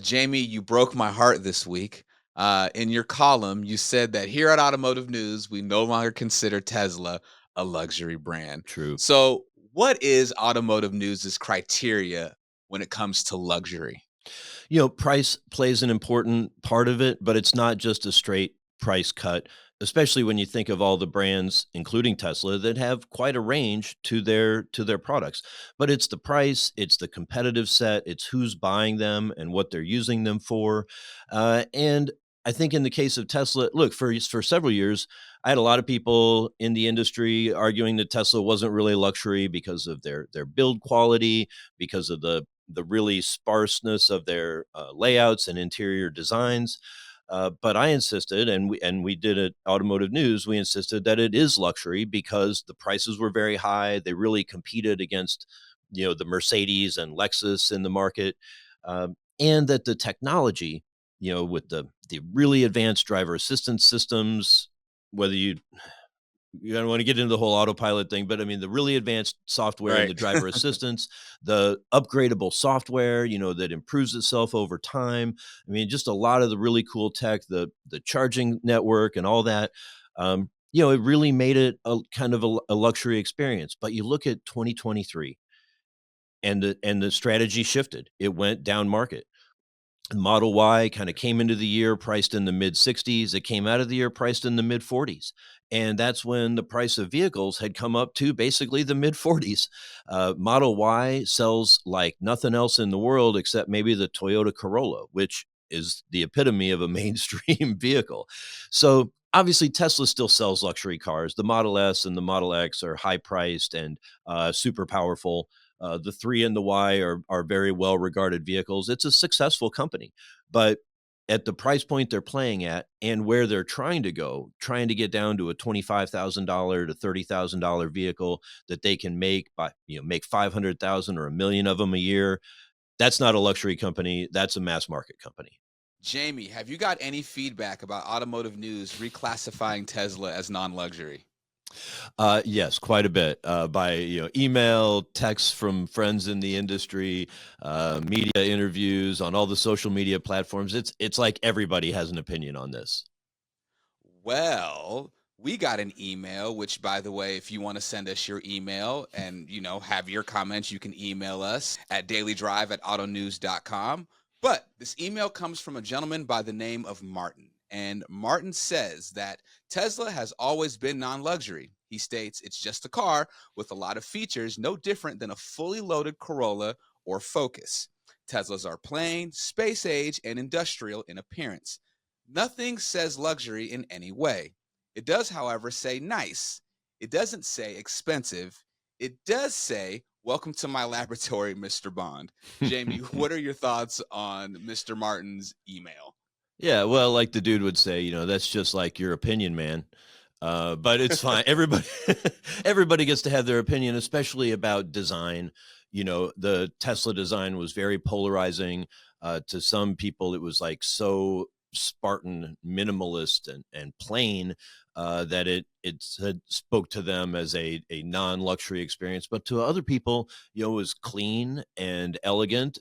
Jamie, you broke my heart this week. In your column, you said that here at Automotive News, we no longer consider Tesla a luxury brand. True. So, what is Automotive News's criteria when it comes to luxury? Price plays an important part of it, but it's not just a straight price cut, especially when you think of all the brands, including Tesla, that have quite a range to their products. But it's the price, it's the competitive set, it's who's buying them and what they're using them for. And I think in the case of Tesla, look, for several years, I had a lot of people in the industry arguing that Tesla wasn't really luxury because of their build quality, because of the really sparseness of their layouts and interior designs. But I insisted, and we did at Automotive News. We insisted that it is luxury because the prices were very high. They really competed against, the Mercedes and Lexus in the market, and that the technology, with the really advanced driver assistance systems, whether you don't want to get into the whole autopilot thing, but I mean, the really advanced software and Right. the driver assistance, the upgradable software, that improves itself over time. I mean, just a lot of the really cool tech, the charging network and all that. It really made it a kind of a luxury experience. But you look at 2023 and the strategy shifted. It went down market. Model Y kind of came into the year priced in the mid 60s. It came out of the year priced in the mid 40s. And that's when the price of vehicles had come up to basically the mid 40s. Model Y sells like nothing else in the world except maybe the Toyota Corolla, which is the epitome of a mainstream vehicle. So obviously, Tesla still sells luxury cars. The Model S and the Model X are high priced and super powerful. The 3 and the Y are very well regarded vehicles. It's a successful company, but at the price point they're playing at and where they're trying to go, trying to get down to a $25,000 to $30,000 vehicle that they can make 500,000 or a million of them a year. That's not a luxury company. That's a mass market company. Jamie, have you got any feedback about Automotive News reclassifying Tesla as non luxury? Yes, quite a bit by email, texts from friends in the industry, media interviews on all the social media platforms. It's like everybody has an opinion on this. Well, we got an email, which, by the way, if you want to send us your email and, have your comments, you can email us at dailydrive@autonews.com. But this email comes from a gentleman by the name of Martin. And Martin says that Tesla has always been non luxury. He states it's just a car with a lot of features, no different than a fully loaded Corolla or Focus. Teslas are plain, space age, and industrial in appearance. Nothing says luxury in any way. It does, however, say nice. It doesn't say expensive. It does say, welcome to my laboratory, Mr. Bond. Jamie, what are your thoughts on Mr. Martin's email? Yeah, well, like the dude would say, that's just like your opinion, man. But it's fine. Everybody, everybody gets to have their opinion, especially about design. The Tesla design was very polarizing. To some people, it was like so Spartan, minimalist, and plain that it spoke to them as a non luxury experience. But to other people, it was clean and elegant,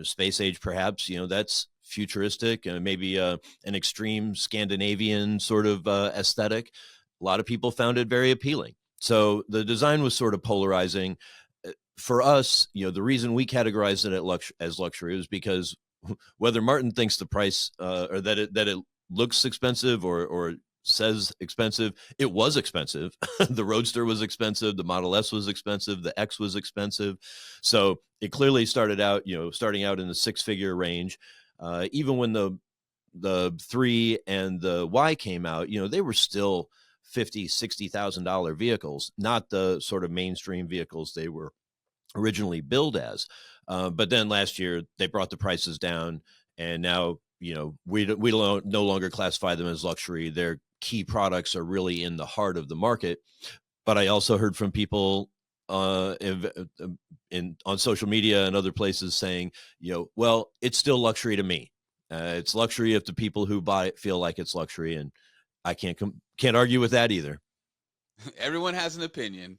space age, perhaps. That's futuristic and maybe an extreme Scandinavian sort of aesthetic. A lot of people found it very appealing. So the design was sort of polarizing. For us, the reason we categorized it as luxury is because whether Martin thinks the price or that it looks expensive or says expensive, it was expensive. The Roadster was expensive, the Model S was expensive, the X was expensive. So it clearly starting out in the six-figure range. Even when the 3 and the Y came out, they were still $50,000-$60,000 vehicles, not the sort of mainstream vehicles they were originally billed as. But then last year they brought the prices down, and now we don't no longer classify them as luxury. Their key products are really in the heart of the market. But I also heard from people on social media and other places saying, well, it's still luxury to me. It's luxury if the people who buy it feel like it's luxury, and I can't argue with that either. Everyone has an opinion.